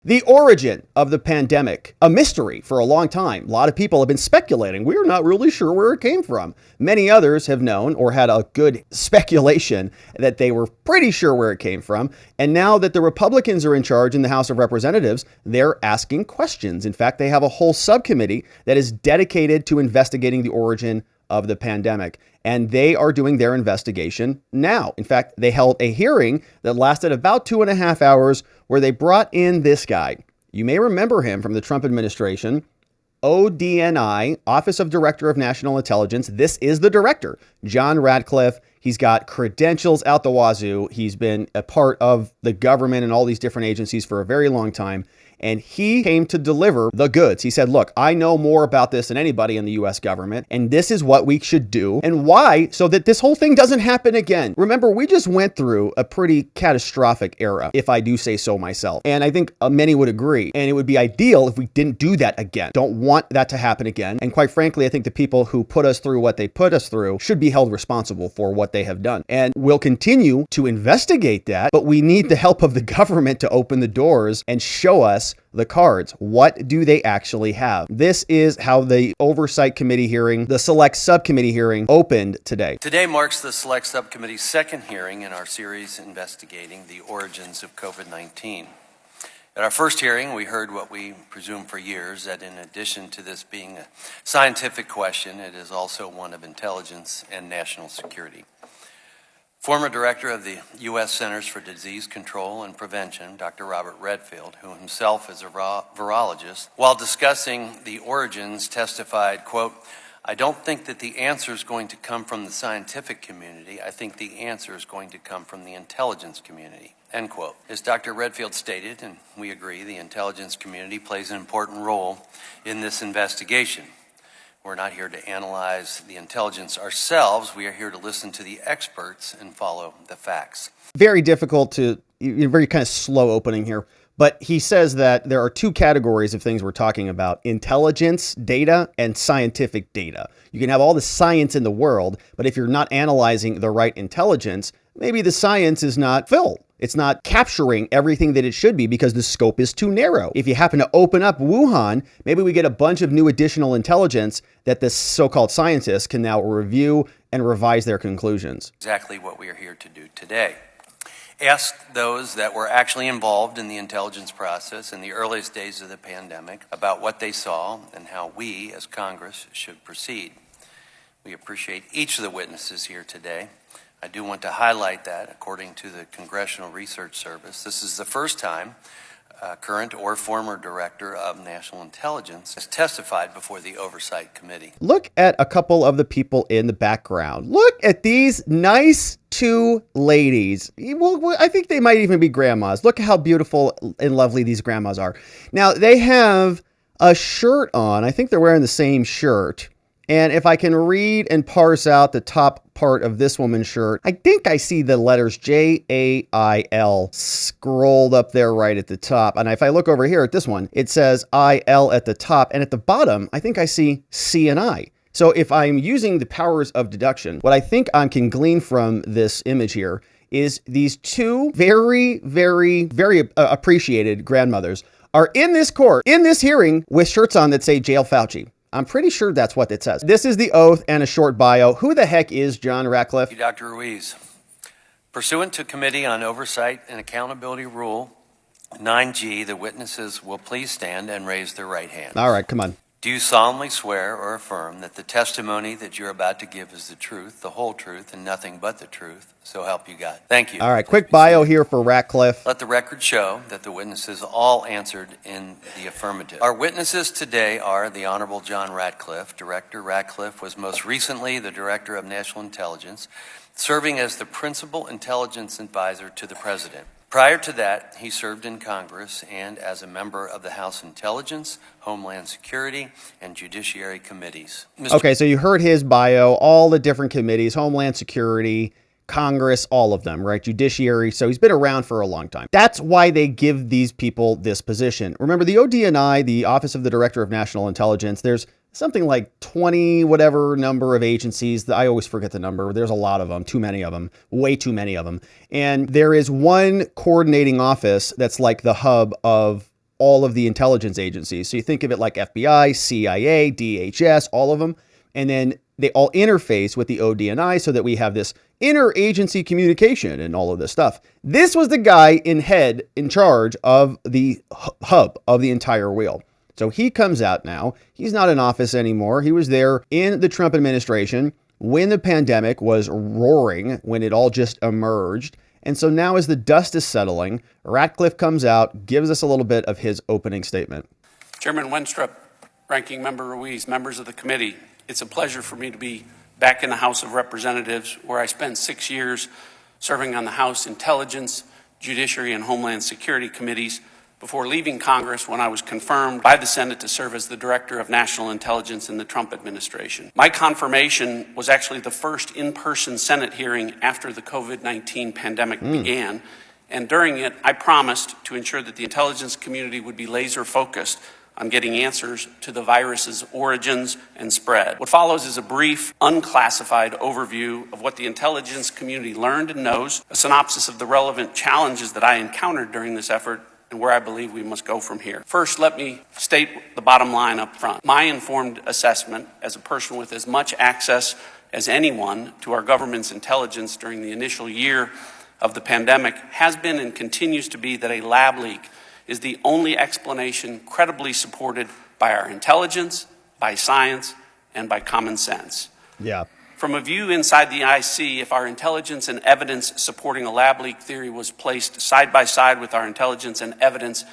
The origin of the pandemic, a mystery for a long time. A lot of people have been speculating. We're not really sure where it came from. Many others have known or had a good speculation that they were pretty sure where it came from. And now that the Republicans are in charge in the House of Representatives, they're asking questions. In fact, they have a whole subcommittee that is dedicated to investigating the origin of the pandemic. And they are doing their investigation now. In fact, they held a hearing that lasted about 2.5 hours where they brought in this guy. You may remember him from the Trump administration, ODNI, Office of Director of National Intelligence. This is the director, John Ratcliffe. He's got credentials out the wazoo. He's been a part of the government and all these different agencies for a very long time. And he came to deliver the goods. He said, look, I know more about this than anybody in the US government, and this is what we should do and why, so that this whole thing doesn't happen again. Remember, we just went through a pretty catastrophic era, if I do say so myself. And I think many would agree. And it would be ideal if we didn't do that again. Don't want that to happen again. And quite frankly, I think the people who put us through what they put us through should be held responsible for what they have done. And we'll continue to investigate that, but we need the help of the government to open the doors and show us the cards. What do they actually have? This is how the Oversight Committee hearing, the Select Subcommittee hearing, opened today. Today marks the Select Subcommittee's second hearing in our series investigating the origins of COVID-19. At our first hearing, we heard what we presumed for years, that in addition to this being a scientific question, it is also one of intelligence and national security. Former director of the U.S. Centers for Disease Control and Prevention, Dr. Robert Redfield, who himself is a virologist, while discussing the origins testified, quote, I don't think that the answer is going to come from the scientific community. I think the answer is going to come from the intelligence community, end quote. As Dr. Redfield stated, and we agree, the intelligence community plays an important role in this investigation. We're not here to analyze the intelligence ourselves. We are here to listen to the experts and follow the facts. Very difficult to, very kind of slow opening here. But he says that there are two categories of things we're talking about: intelligence data and scientific data. You can have all the science in the world, but if you're not analyzing the right intelligence, maybe the science is not filled. It's not capturing everything that it should be because the scope is too narrow. If you happen to open up Wuhan, maybe we get a bunch of new additional intelligence that the so-called scientists can now review and revise their conclusions. Exactly what we are here to do today. Ask those that were actually involved in the intelligence process in the earliest days of the pandemic about what they saw and how we, as Congress, should proceed. We appreciate each of the witnesses here today. I do want to highlight that, according to the Congressional Research Service, this is the first time a current or former director of national intelligence has testified before the Oversight Committee. Look at a couple of the people in the background. Look at these nice two ladies. Well, I think they might even be grandmas. Look how beautiful and lovely these grandmas are. Now, they have a shirt on. I think they're wearing the same shirt. And if I can read and parse out the top part of this woman's shirt, I think I see the letters J-A-I-L scrolled up there right at the top. And if I look over here at this one, it says I-L at the top. And at the bottom, I think I see C and I. So if I'm using the powers of deduction, what I think I can glean from this image here is these two very, very, very appreciated grandmothers are in this court, in this hearing, with shirts on that say Jail Fauci. I'm pretty sure that's what it says. This is the oath and a short bio. Who the heck is John Ratcliffe? Thank you, Dr. Ruiz. Pursuant to Committee on Oversight and Accountability Rule 9G, the witnesses will please stand and raise their right hand. All right, come on. Do you solemnly swear or affirm that the testimony that you're about to give is the truth, the whole truth, and nothing but the truth? So help you God. Thank you. All right, quick bio here for Ratcliffe. Let the record show that the witnesses all answered in the affirmative. Our witnesses today are the Honorable John Ratcliffe. Director Ratcliffe was most recently the Director of National Intelligence, serving as the Principal Intelligence Advisor to the President. Prior to that, he served in Congress and as a member of the House Intelligence, Homeland Security, and Judiciary Committees. Okay, so you heard his bio, all the different committees, Homeland Security, Congress, all of them, right? Judiciary. So he's been around for a long time. That's why they give these people this position. Remember, the ODNI, the Office of the Director of National Intelligence, there's something like 20 whatever number of agencies. I always forget the number. There's a lot of them, too many of them, way too many of them. And there is one coordinating office that's like the hub of all of the intelligence agencies. So you think of it like FBI, CIA, DHS, all of them. And then they all interface with the ODNI so that we have this interagency communication and all of this stuff. This was the guy in charge of the hub of the entire wheel. So he comes out now. He's not in office anymore. He was there in the Trump administration when the pandemic was roaring, when it all just emerged. And so now as the dust is settling, Ratcliffe comes out, gives us a little bit of his opening statement. Chairman Wenstrup, Ranking Member Ruiz, members of the committee, it's a pleasure for me to be back in the House of Representatives, where I spent 6 years serving on the House Intelligence, Judiciary, and Homeland Security committees before leaving Congress when I was confirmed by the Senate to serve as the Director of National Intelligence in the Trump administration. My confirmation was actually the first in-person Senate hearing after the COVID-19 pandemic began, and during it, I promised to ensure that the intelligence community would be laser-focused on getting answers to the virus's origins and spread. What follows is a brief, unclassified overview of what the intelligence community learned and knows, a synopsis of the relevant challenges that I encountered during this effort, and where I believe we must go from here. First, let me state the bottom line up front. My informed assessment, as a person with as much access as anyone to our government's intelligence during the initial year of the pandemic, has been and continues to be that a lab leak is the only explanation credibly supported by our intelligence, by science, and by common sense. Yeah. From a view inside the IC, if our intelligence and evidence supporting a lab leak theory was placed side by side with our intelligence and evidence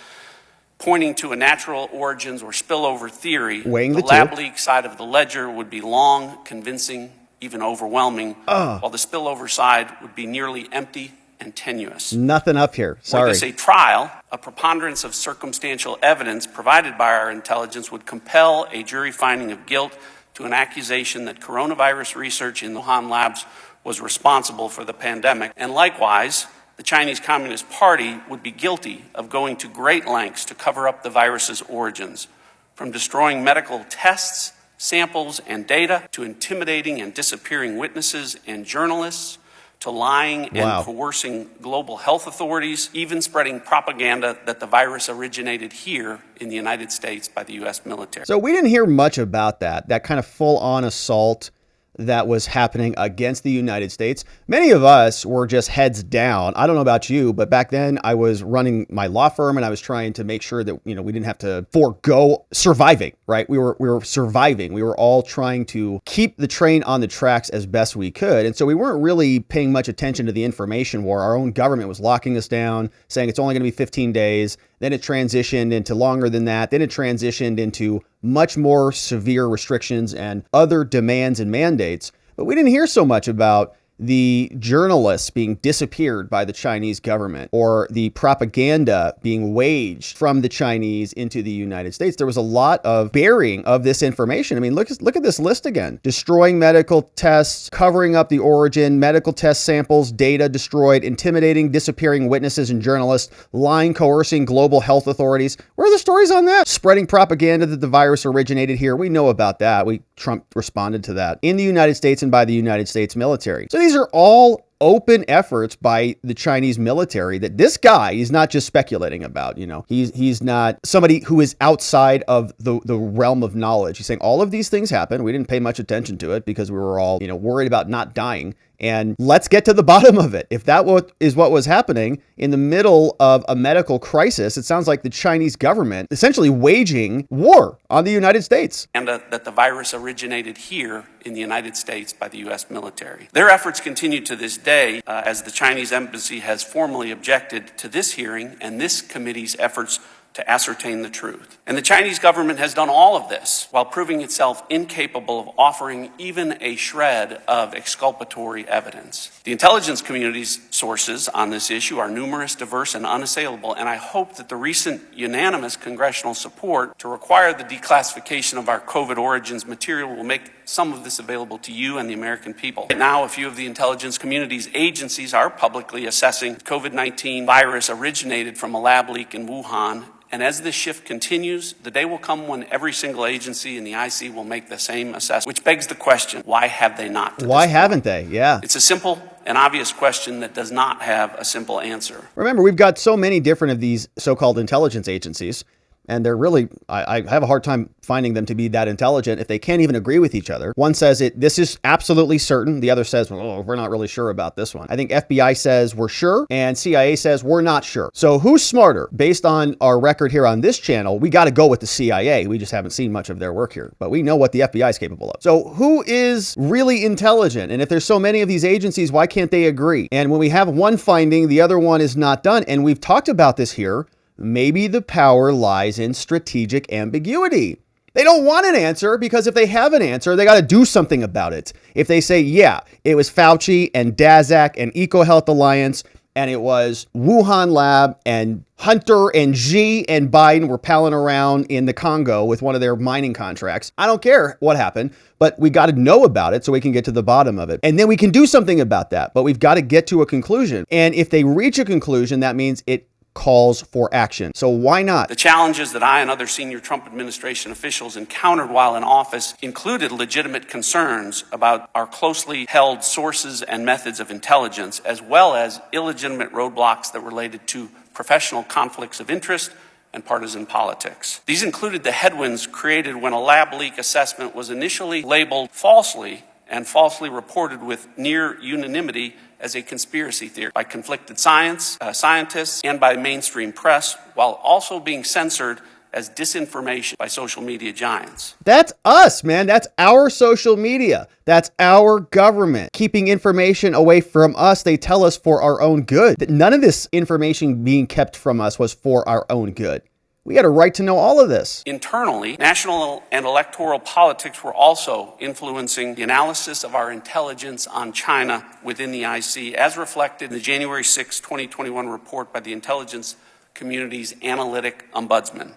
pointing to a natural origins or spillover theory, the lab leak side of the ledger would be long, convincing, even overwhelming, while the spillover side would be nearly empty and tenuous. Nothing up here. Sorry. Were this a trial, a preponderance of circumstantial evidence provided by our intelligence would compel a jury finding of guilt to an accusation that coronavirus research in the Wuhan labs was responsible for the pandemic. And likewise, the Chinese Communist Party would be guilty of going to great lengths to cover up the virus's origins, from destroying medical tests, samples, and data, to intimidating and disappearing witnesses and journalists, to lying and coercing global health authorities, even spreading propaganda that the virus originated here in the United States by the U.S. military. So we didn't hear much about that kind of full-on assault that was happening against the United States. Many of us were just heads down. I don't know about you, but back then I was running my law firm and I was trying to make sure that, we didn't have to forego surviving, right? We were surviving. We were all trying to keep the train on the tracks as best we could. And so we weren't really paying much attention to the information war. Our own government was locking us down, saying it's only going to be 15 days. Then it transitioned into longer than that. Then it transitioned into much more severe restrictions and other demands and mandates. But we didn't hear so much about the journalists being disappeared by the Chinese government or the propaganda being waged from the Chinese into the United States. There was a lot of burying of this information. I mean, look at this list again. Destroying medical tests, covering up the origin, medical test samples, data destroyed, intimidating, disappearing witnesses and journalists, lying, coercing global health authorities. Where are the stories on that? Spreading propaganda that the virus originated here. We know about that. Trump responded to that in the United States and by the United States military. So these are all open efforts by the Chinese military that this guy is not just speculating about. He's not somebody who is outside of the realm of knowledge. He's saying all of these things happen. We didn't pay much attention to it because we were all, worried about not dying. And let's get to the bottom of it. If that is what was happening in the middle of a medical crisis, it sounds like the Chinese government essentially waging war on the United States. And that the virus originated here in the United States by the U.S. military. Their efforts continue to this day as the Chinese embassy has formally objected to this hearing and this committee's efforts to ascertain the truth. And the Chinese government has done all of this while proving itself incapable of offering even a shred of exculpatory evidence. The intelligence community's sources on this issue are numerous, diverse, and unassailable, and I hope that the recent unanimous congressional support to require the declassification of our COVID origins material will make some of this available to you and the American people. Right now, a few of the intelligence community's agencies are publicly assessing COVID-19 virus originated from a lab leak in Wuhan. And as this shift continues, the day will come when every single agency in the IC will make the same assessment, which begs the question, why have they not? Why haven't they? Yeah. It's a simple and obvious question that does not have a simple answer. Remember, we've got so many different of these so-called intelligence agencies. And they're really, I have a hard time finding them to be that intelligent if they can't even agree with each other. One says this is absolutely certain. The other says, well, we're not really sure about this one. I think FBI says we're sure and CIA says we're not sure. So who's smarter? Based on our record here on this channel, we got to go with the CIA. We just haven't seen much of their work here, but we know what the FBI is capable of. So who is really intelligent? And if there's so many of these agencies, why can't they agree? And when we have one finding, the other one is not done. And we've talked about this here. Maybe the power lies in strategic ambiguity. They don't want an answer because if they have an answer, they got to do something about it. If they say, yeah, it was Fauci and Daszak and EcoHealth Alliance, and it was Wuhan Lab and Hunter and Xi and Biden were palling around in the Congo with one of their mining contracts. I don't care what happened, but we got to know about it so we can get to the bottom of it. And then we can do something about that, but we've got to get to a conclusion. And if they reach a conclusion, that means it calls for action. So why not? The challenges that I and other senior Trump administration officials encountered while in office included legitimate concerns about our closely held sources and methods of intelligence, as well as illegitimate roadblocks that related to professional conflicts of interest and partisan politics. These included the headwinds created when a lab leak assessment was initially labeled falsely and falsely reported with near unanimity as a conspiracy theory by conflicted scientists and by mainstream press, while also being censored as disinformation by social media giants. That's us, man. That's our social media. That's our government keeping information away from us. They tell us for our own good. None of this information being kept from us was for our own good. We had a right to know all of this. Internally, national and electoral politics were also influencing the analysis of our intelligence on China within the IC, as reflected in the January 6, 2021 report by the Intelligence Community's Analytic Ombudsman.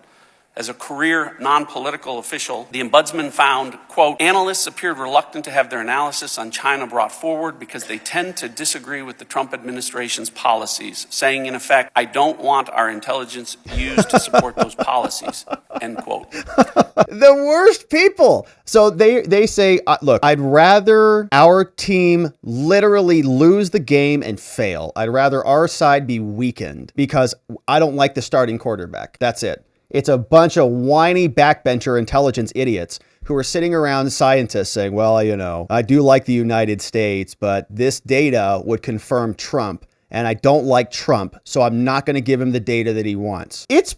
As a career non-political official, the ombudsman found, quote, analysts appeared reluctant to have their analysis on China brought forward because they tend to disagree with the Trump administration's policies, saying, in effect, I don't want our intelligence used to support those policies, end quote. The worst people. So they say, look, I'd rather our team literally lose the game and fail. I'd rather our side be weakened because I don't like the starting quarterback. That's it. It's a bunch of whiny backbencher intelligence idiots who are sitting around scientists saying, well, you know, I do like the United States, but this data would confirm Trump. And I don't like Trump, so I'm not going to give him the data that he wants. It's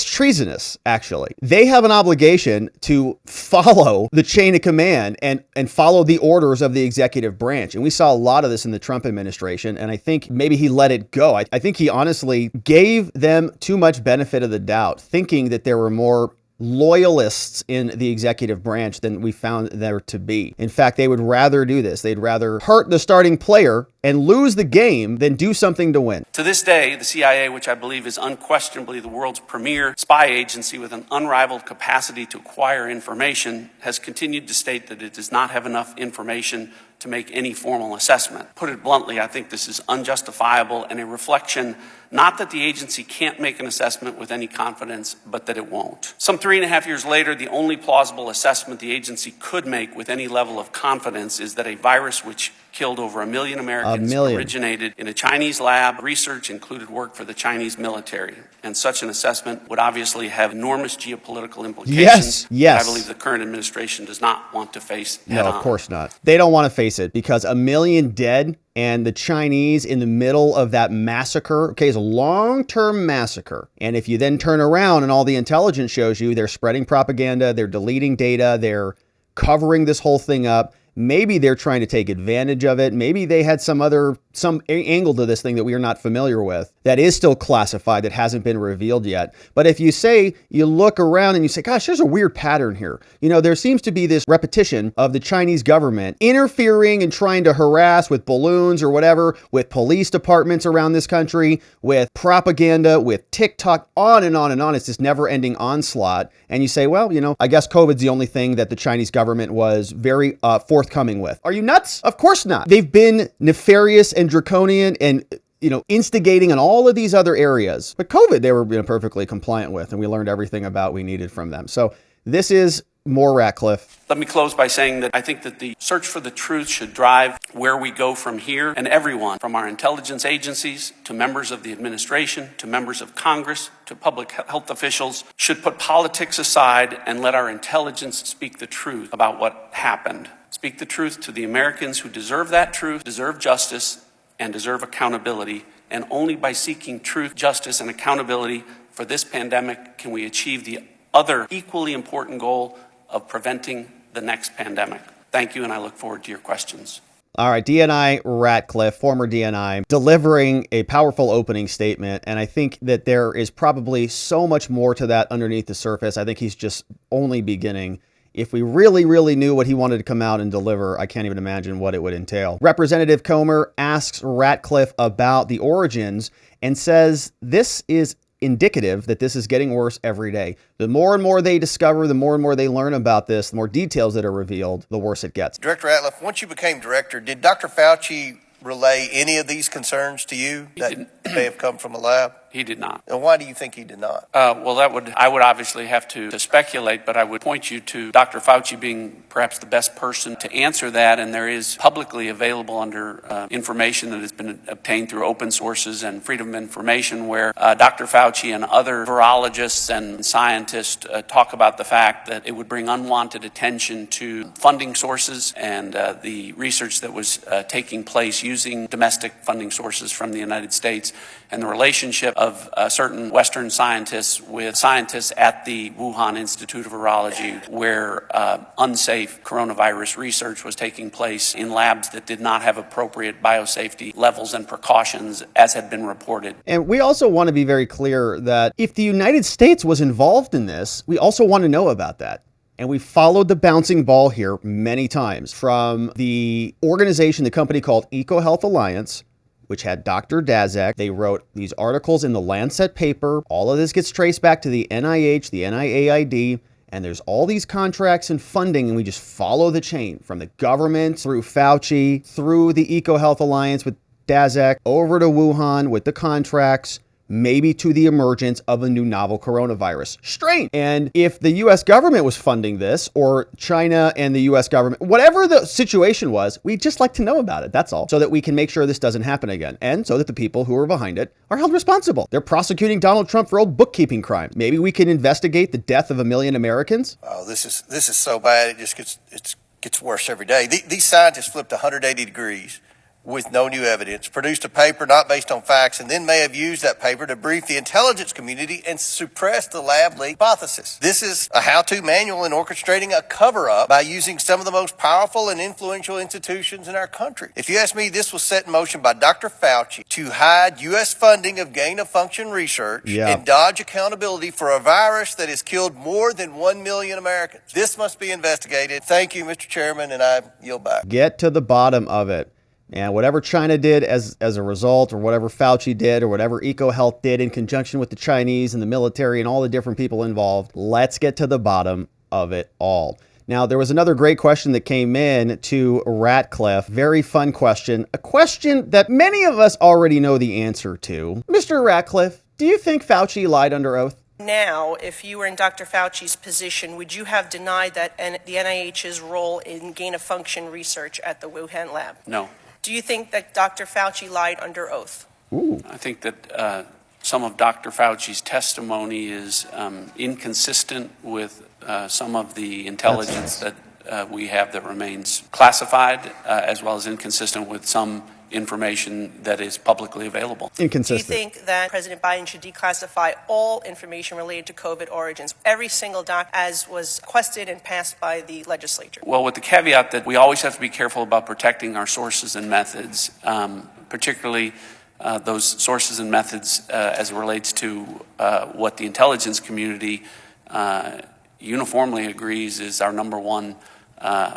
treasonous, actually. They have an obligation to follow the chain of command and follow the orders of the executive branch. And we saw a lot of this in the Trump administration, and I think maybe he let it go. I think he honestly gave them too much benefit of the doubt, thinking that there were more loyalists in the executive branch than we found there to be. In fact, they would rather do this. They'd rather hurt the starting player and lose the game than do something to win. To this day, the CIA, which I believe is unquestionably the world's premier spy agency with an unrivaled capacity to acquire information, has continued to state that it does not have enough information to make any formal assessment. Put it bluntly, I think this is unjustifiable and a reflection not that the agency can't make an assessment with any confidence, but that it won't. Some 3.5 years later, the only plausible assessment the agency could make with any level of confidence is that a virus which killed over 1 million Americans originated in a Chinese lab. Research included work for the Chinese military. And such an assessment would obviously have enormous geopolitical implications. Yes. I believe the current administration does not want to face head No, on. of course not. They don't want to face it because 1 million dead and the Chinese in the middle of that massacre, okay, is a long-term massacre. And if you then turn around and all the intelligence shows you they're spreading propaganda, they're deleting data, they're covering this whole thing up, maybe they're trying to take advantage of it. Maybe they had some angle to this thing that we are not familiar with that is still classified, that hasn't been revealed yet. But if you look around and you say, gosh, there's a weird pattern here. You know, there seems to be this repetition of the Chinese government interfering and trying to harass with balloons or whatever, with police departments around this country, with propaganda, with TikTok, on and on and on. It's this never ending onslaught. And you say, well, you know, I guess COVID's the only thing that the Chinese government was very forthcoming with. Are you nuts? Of course not. They've been nefarious and draconian and instigating in all of these other areas. But COVID, they were perfectly compliant with, and we learned everything about we needed from them. So this is more, Ratcliffe. Let me close by saying that I think that the search for the truth should drive where we go from here, and everyone, from our intelligence agencies to members of the administration to members of Congress to public health officials, should put politics aside and let our intelligence speak the truth about what happened. Speak the truth to the Americans who deserve that truth, deserve justice, and deserve accountability. And only by seeking truth, justice, and accountability for this pandemic can we achieve the other equally important goal of preventing the next pandemic. Thank you, and I look forward to your questions. All right, DNI Ratcliffe, former DNI, delivering a powerful opening statement. And I think that there is probably so much more to that underneath the surface. I think he's just only beginning. If we really, really knew what he wanted to come out and deliver, I can't even imagine what it would entail. Representative Comer asks Ratcliffe about the origins and says this is indicative that this is getting worse every day. The more and more they discover, the more and more they learn about this, the more details that are revealed, the worse it gets. Director Ratcliffe, once you became director, did Dr. Fauci relay any of these concerns to you that may have come from the lab? He did not. And why do you think he did not? Well, I would obviously have to speculate, but I would point you to Dr. Fauci being perhaps the best person to answer that. And there is publicly available under information that has been obtained through open sources and freedom of information, where Dr. Fauci and other virologists and scientists talk about the fact that it would bring unwanted attention to funding sources and the research that was taking place using domestic funding sources from the United States, and the relationship of certain Western scientists with scientists at the Wuhan Institute of Virology, where unsafe coronavirus research was taking place in labs that did not have appropriate biosafety levels and precautions, as had been reported. And we also want to be very clear that if the United States was involved in this, we also want to know about that. And we followed the bouncing ball here many times from the organization, the company called EcoHealth Alliance, which had Dr. Daszak. They wrote these articles in the Lancet paper. All of this gets traced back to the NIH, the NIAID, and there's all these contracts and funding, and we just follow the chain from the government through Fauci, through the EcoHealth Alliance with Daszak, over to Wuhan with the contracts, maybe to the emergence of a new novel coronavirus strain. And if the U.S. government was funding this, or China and the U.S. government, whatever the situation was, we'd just like to know about it. That's all. So that we can make sure this doesn't happen again. And so that the people who are behind it are held responsible. They're prosecuting Donald Trump for old bookkeeping crimes. Maybe we can investigate the death of 1 million Americans. Oh, this is so bad. It just gets worse every day. These scientists flipped 180 degrees with no new evidence, produced a paper not based on facts, and then may have used that paper to brief the intelligence community and suppress the lab leak hypothesis. This is a how-to manual in orchestrating a cover-up by using some of the most powerful and influential institutions in our country. If you ask me, this was set in motion by Dr. Fauci to hide U.S. funding of gain-of-function research and dodge accountability for a virus that has killed more than 1 million Americans. This must be investigated. Thank you, Mr. Chairman, and I yield back. Get to the bottom of it. And whatever China did as a result, or whatever Fauci did, or whatever EcoHealth did in conjunction with the Chinese and the military and all the different people involved, let's get to the bottom of it all. Now, there was another great question that came in to Ratcliffe. Very fun question. A question that many of us already know the answer to. Mr. Ratcliffe, do you think Fauci lied under oath? Now, if you were in Dr. Fauci's position, would you have denied that the NIH's role in gain-of-function research at the Wuhan lab? No. Do you think that Dr. Fauci lied under oath? Ooh. I think that some of Dr. Fauci's testimony is inconsistent with some of the intelligence that we have that remains classified, as well as inconsistent with some information that is publicly available. Inconsistent. Do you think that President Biden should declassify all information related to COVID origins, every single doc, as was requested and passed by the legislature? Well, with the caveat that we always have to be careful about protecting our sources and methods, particularly those sources and methods as it relates to what the intelligence community uniformly agrees is our number one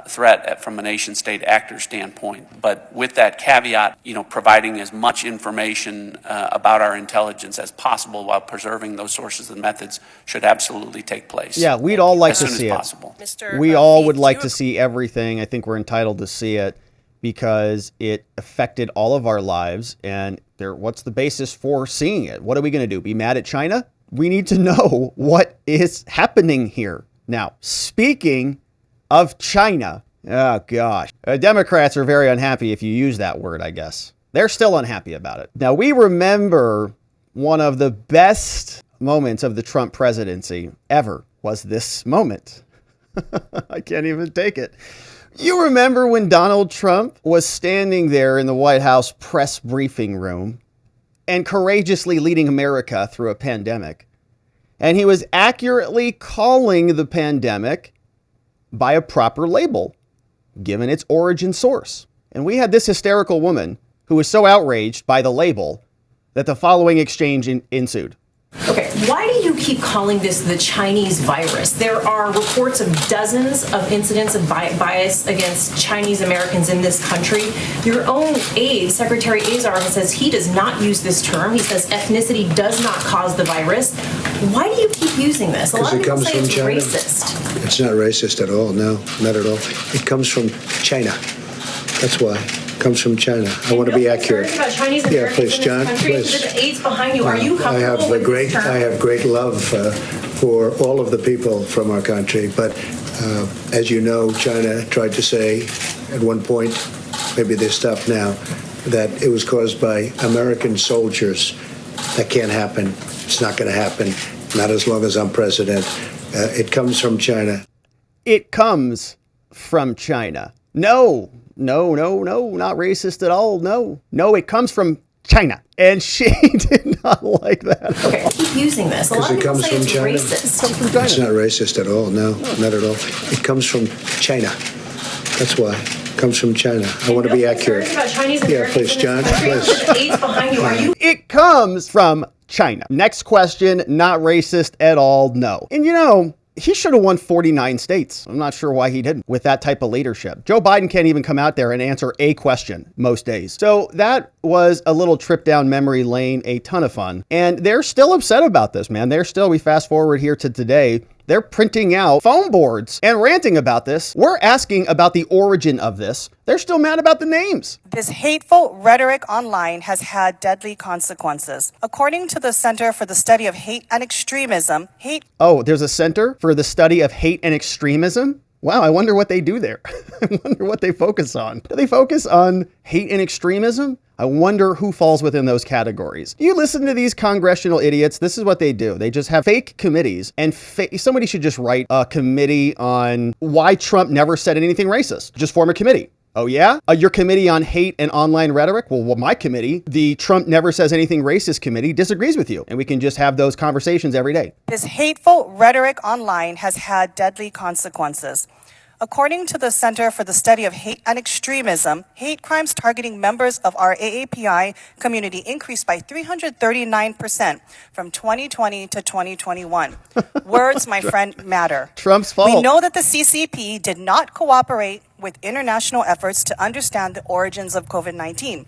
threat from a nation-state actor standpoint. But with that caveat, providing as much information about our intelligence as possible while preserving those sources and methods should absolutely take place. Yeah, we'd all like to as soon see as it. possible. We all would like to see everything. I think we're entitled to see it because it affected all of our lives. And what's the basis for seeing it? What are we going to do? Be mad at China? We need to know what is happening here. Now, speaking of China, oh gosh, Democrats are very unhappy if you use that word, I guess. They're still unhappy about it. Now, we remember one of the best moments of the Trump presidency ever was this moment. I can't even take it. You remember when Donald Trump was standing there in the White House press briefing room and courageously leading America through a pandemic. And he was accurately calling the pandemic by a proper label, given its origin source. And we had this hysterical woman who was so outraged by the label that the following exchange ensued. Okay, why do you keep calling this the Chinese virus? There are reports of dozens of incidents of bias against Chinese Americans in this country. Your own aide, Secretary Azar, says he does not use this term. He says ethnicity does not cause the virus. Why do you keep using this? A lot of people say it's racist. It's not racist at all. No, not at all. It comes from China. That's why. Comes from China. I want to be accurate. About Chinese Americans please, in John. This country. Please. The aides behind you. Are you comfortable with this term? I have great love for all of the people from our country, but as you know, China tried to say at one point, maybe they stopped now, that it was caused by American soldiers. That can't happen. It's not going to happen. Not as long as I'm president. It comes from China. It comes from China. No, not racist at all. No, it comes from China. And she did not like that. Okay, keep using this. A lot of people say it's China. racist. It comes from China. It's not racist at all. No, not at all. It comes from China. That's why. It comes from China. I want to be accurate. About Chinese Americans please, in John. this country. Please. The aides behind you. Are you? It comes from China. Next question, not racist at all. No. And you know, he should have won 49 states. I'm not sure why he didn't with that type of leadership. Joe Biden can't even come out there and answer a question most days. So that was a little trip down memory lane, a ton of fun. And they're still upset about this, man. We fast forward here to today. They're printing out phone boards and ranting about this. We're asking about the origin of this. They're still mad about the names. This hateful rhetoric online has had deadly consequences. According to the Center for the Study of Hate and Extremism, Oh, there's a Center for the Study of Hate and Extremism? Wow, I wonder what they do there. I wonder what they focus on. Do they focus on hate and extremism? I wonder who falls within those categories. You listen to these congressional idiots. This is what they do. They just have fake committees, and somebody should just write a committee on why Trump never said anything racist. Just form a committee. Oh yeah? Your committee on hate and online rhetoric? Well, my committee, the Trump never says anything racist committee, disagrees with you. And we can just have those conversations every day. This hateful rhetoric online has had deadly consequences. According to the Center for the Study of Hate and Extremism, hate crimes targeting members of our AAPI community increased by 339% from 2020 to 2021. Words, my friend, matter. Trump's fault. We know that the CCP did not cooperate with international efforts to understand the origins of COVID-19,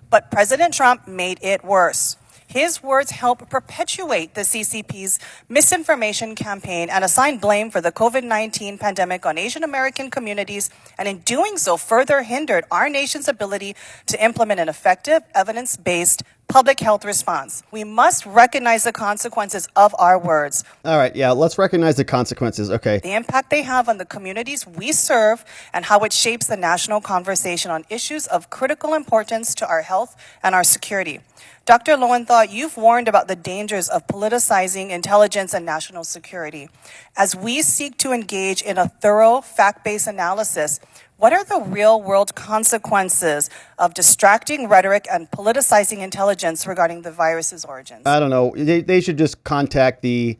but President Trump made it worse. His words help perpetuate the CCP's misinformation campaign and assign blame for the COVID-19 pandemic on Asian American communities, and in doing so further hindered our nation's ability to implement an effective, evidence-based public health response. We must recognize the consequences of our words. All right, yeah, let's recognize the consequences. Okay. The impact they have on the communities we serve and how it shapes the national conversation on issues of critical importance to our health and our security. Dr. Lowenthal, you've warned about the dangers of politicizing intelligence and national security. As we seek to engage in a thorough, fact-based analysis, what are the real-world consequences of distracting rhetoric and politicizing intelligence regarding the virus's origins? I don't know. They should just contact the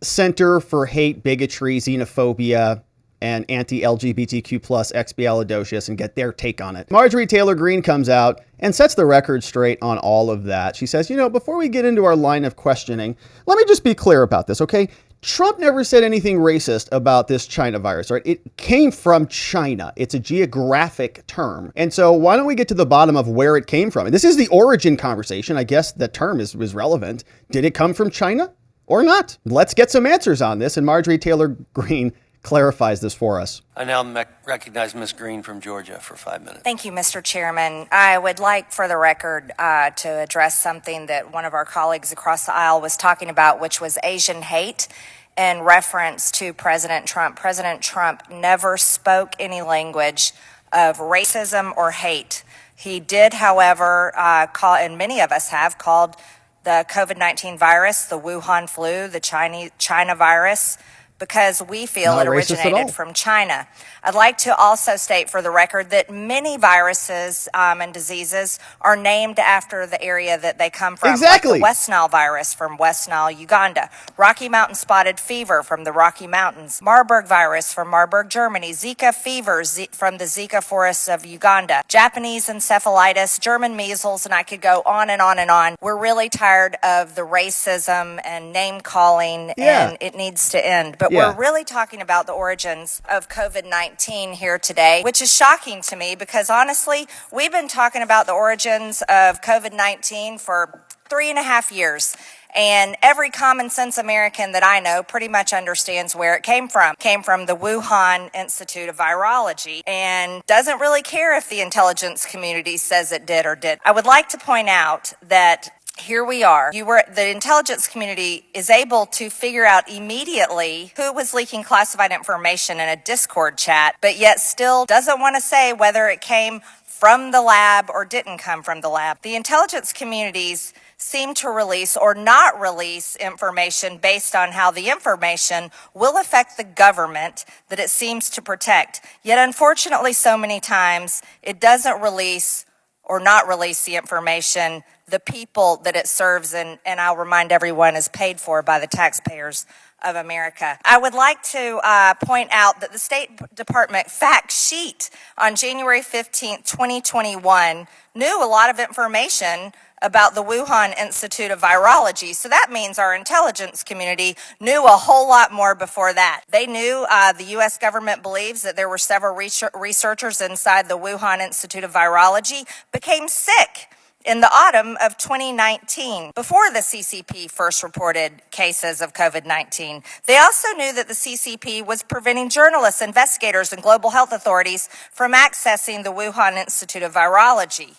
Center for Hate, Bigotry, Xenophobia, and anti-LGBTQ plus expialidocious and get their take on it. Marjorie Taylor Greene comes out and sets the record straight on all of that. She says, before we get into our line of questioning, let me just be clear about this, okay? Trump never said anything racist about this China virus, right? It came from China. It's a geographic term. And so why don't we get to the bottom of where it came from? And this is the origin conversation. I guess the term is relevant. Did it come from China or not? Let's get some answers on this. And Marjorie Taylor Greene clarifies this for us. I now recognize Ms. Green from Georgia for 5 minutes. Thank you, Mr. Chairman. I would like, for the record, to address something that one of our colleagues across the aisle was talking about, which was Asian hate. in reference to President Trump. President Trump never spoke any language of racism or hate. He did, however, call, and many of us have called the COVID-19 virus the Wuhan flu, the China virus, because we feel Not it racist at all. originated from China. I'd like to also state for the record that many viruses and diseases are named after the area that they come from. Exactly. Like the West Nile virus from West Nile, Uganda. Rocky Mountain spotted fever from the Rocky Mountains. Marburg virus from Marburg, Germany. Zika fever from the Zika forests of Uganda. Japanese encephalitis, German measles, and I could go on and on and on. We're really tired of the racism and name calling, and it needs to end. But we're really talking about the origins of COVID-19 here today, which is shocking to me because honestly, we've been talking about the origins of COVID-19 for 3.5 years. And every common sense American that I know pretty much understands where it came from. It came from the Wuhan Institute of Virology and doesn't really care if the intelligence community says it did or did. I would like to point out that here we are. The intelligence community is able to figure out immediately who was leaking classified information in a Discord chat, but yet still doesn't want to say whether it came from the lab or didn't come from the lab. The intelligence communities seem to release or not release information based on how the information will affect the government that it seems to protect. Yet unfortunately, so many times it doesn't release or not release the information the people that it serves and I'll remind everyone is paid for by the taxpayers of America. I would like to point out that the State Department fact sheet on January 15th, 2021 knew a lot of information about the Wuhan Institute of Virology. So that means our intelligence community knew a whole lot more before that. They knew the U.S. government believes that there were several researchers inside the Wuhan Institute of Virology became sick in the autumn of 2019, before the CCP first reported cases of COVID-19. They also knew that the CCP was preventing journalists, investigators, and global health authorities from accessing the Wuhan Institute of Virology.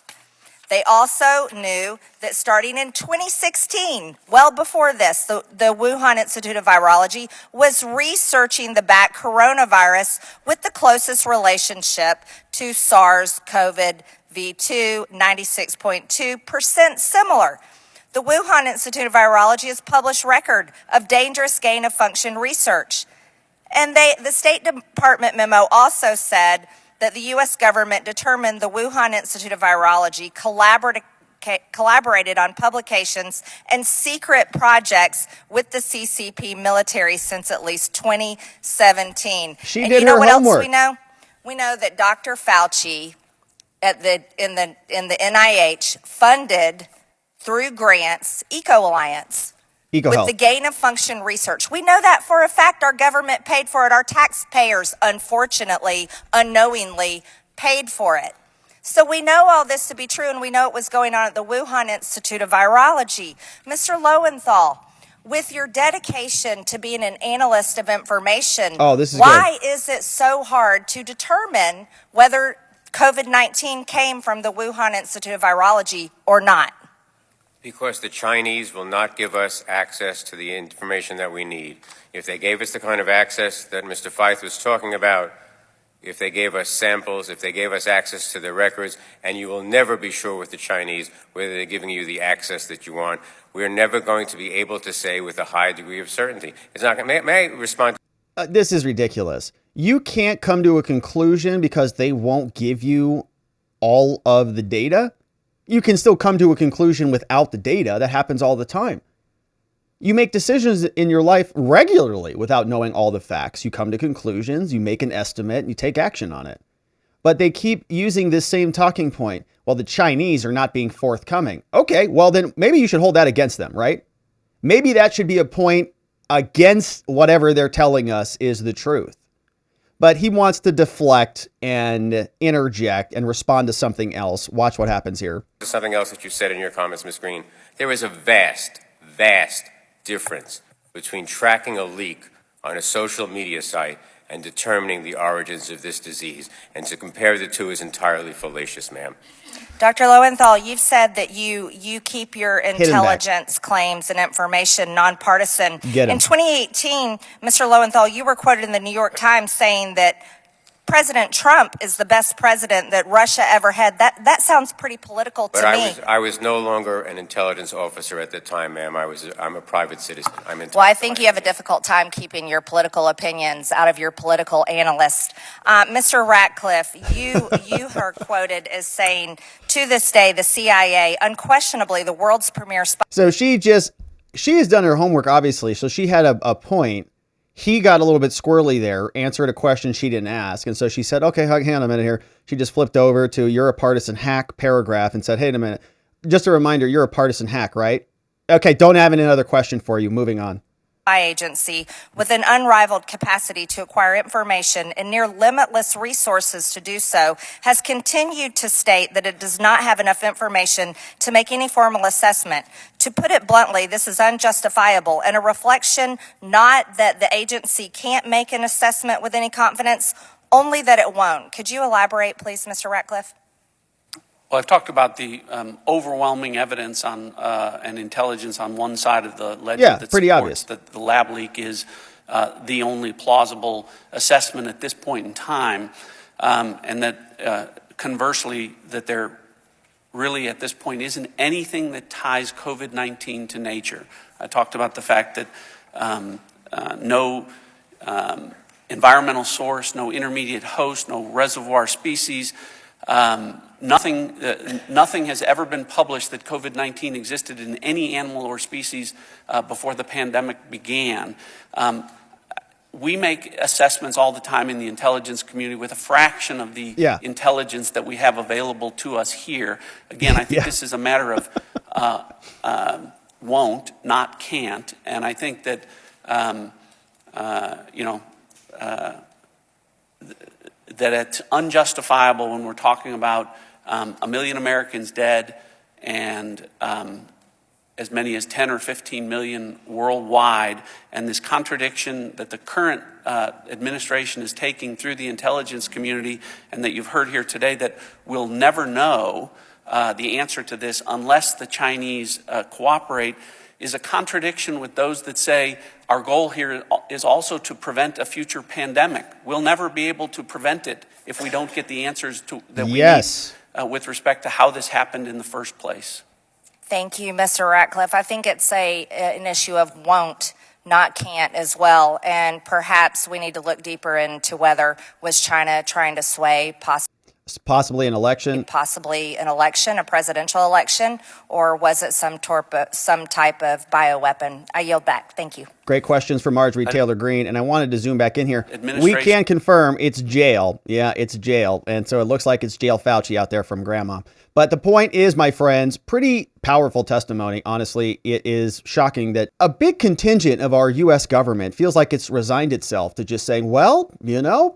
They also knew that starting in 2016, well before this, the Wuhan Institute of Virology was researching the bat coronavirus with the closest relationship to SARS-CoV-2, 96.2% similar. The Wuhan Institute of Virology has published record of dangerous gain-of-function research. And the State Department memo also said that the U.S. government determined the Wuhan Institute of Virology collaborated on publications and secret projects with the CCP military since at least 2017. She did her homework. Else we know? We know that Dr. Fauci in the NIH funded through grants EcoAlliance. With the gain of function research. We know that for a fact. Our government paid for it. Our taxpayers, unfortunately, unknowingly paid for it. So we know all this to be true, and we know it was going on at the Wuhan Institute of Virology. Mr. Lowenthal, with your dedication to being an analyst of information, why is it so hard to determine whether COVID-19 came from the Wuhan Institute of Virology or not? Because the Chinese will not give us access to the information that we need. If they gave us the kind of access that Mr. Feith was talking about, if they gave us samples, if they gave us access to the records, and you will never be sure with the Chinese whether they're giving you the access that you want, we're never going to be able to say with a high degree of certainty. It's not. May I respond? This is ridiculous. You can't come to a conclusion because they won't give you all of the data. You can still come to a conclusion without the data. That happens all the time. You make decisions in your life regularly without knowing all the facts. You come to conclusions, you make an estimate, and you take action on it. But they keep using this same talking point. Well, the Chinese are not being forthcoming. Okay, well then maybe you should hold that against them, right? Maybe that should be a point against whatever they're telling us is the truth. But he wants to deflect and interject and respond to something else. Watch what happens here. Something else that you said in your comments, Ms. Green. There is a vast, vast difference between tracking a leak on a social media site and determining the origins of this disease. And to compare the two is entirely fallacious, ma'am. Dr. Lowenthal, you've said that you keep your him back. intelligence claims and information nonpartisan. Get him. In 2018, Mr. Lowenthal, you were quoted in the New York Times saying that President Trump is the best president that Russia ever had. That sounds pretty political to me. But I was no longer an intelligence officer at the time, ma'am. I'm a private citizen. Well, I think you have a difficult time keeping your political opinions out of your political analyst. Mr. Ratcliffe, you are quoted as saying, to this day, the CIA, unquestionably the world's premier spy. So she has done her homework, obviously. So she had a point. He got a little bit squirrely there, answered a question she didn't ask. And so she said, okay, hang on a minute here. She just flipped over to "you're a partisan hack" paragraph and said, hey, a minute. Just a reminder, you're a partisan hack, right? Okay, don't have another question for you. Moving on. Agency with an unrivaled capacity to acquire information and near limitless resources to do so has continued to state that it does not have enough information to make any formal assessment. To put it bluntly, this is unjustifiable and a reflection not that the agency can't make an assessment with any confidence, only that it won't. Could you elaborate, please, Mr. Ratcliffe? Well, I've talked about the overwhelming evidence on and intelligence on one side of the ledger that pretty supports obvious that the lab leak is the only plausible assessment at this point in time, and that conversely, that there really at this point isn't anything that ties COVID-19 to nature. I talked about the fact that no environmental source, no intermediate host, no reservoir species, nothing has ever been published that COVID-19 existed in any animal or species before the pandemic began. We make assessments all the time in the intelligence community with a fraction of the intelligence that we have available to us here. Again, I think this is a matter of won't, not can't. And I think that, that it's unjustifiable when we're talking about 1 million Americans dead and as many as 10 or 15 million worldwide, and this contradiction that the current administration is taking through the intelligence community, and that you've heard here today, that we'll never know the answer to this unless the Chinese cooperate, is a contradiction with those that say our goal here is also to prevent a future pandemic. We'll never be able to prevent it if we don't get the answers that we need with respect to how this happened in the first place. Thank you, Mr. Ratcliffe. I think it's an issue of won't, not can't as well. And perhaps we need to look deeper into whether was China trying to sway possibly an election, a presidential election, or was it some type of bioweapon? I yield back. Thank you. Great questions from Marjorie Taylor Greene. And I wanted to zoom back in here. We can confirm it's jail. Yeah, it's jail. And so it looks like it's jail Fauci out there from grandma. But the point is, my friends, pretty powerful testimony. Honestly, it is shocking that a big contingent of our U.S. government feels like it's resigned itself to just saying, well,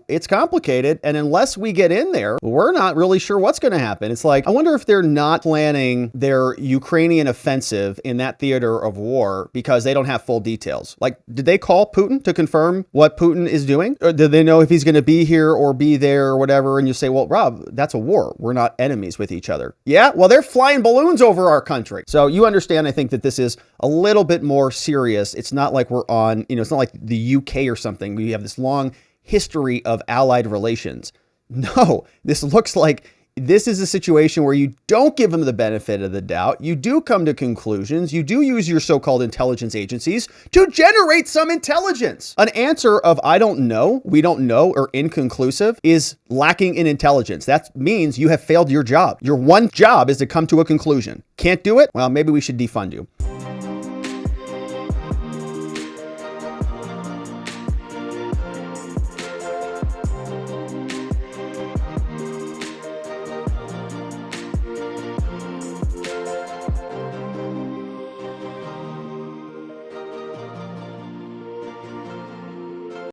it's complicated. And unless we get in there, we're not really sure what's going to happen. It's like, I wonder if they're not planning their Ukrainian offensive in that theater of war because they don't have full details. Like, did they call Putin to confirm what Putin is doing? Or did they know if he's going to be here or be there or whatever? And you say, well, Rob, that's a war. We're not enemies with each other. Yeah, well, they're flying balloons over our country. So you understand, I think, that this is a little bit more serious. It's not like we're on, it's not like the UK or something. We have this long history of allied relations. No, this looks like this is a situation where you don't give them the benefit of the doubt. You do come to conclusions. You do use your so-called intelligence agencies to generate some intelligence. An answer of I don't know, we don't know, or inconclusive is lacking in intelligence. That means you have failed your job. Your one job is to come to a conclusion. Can't do it? Well, maybe we should defund you.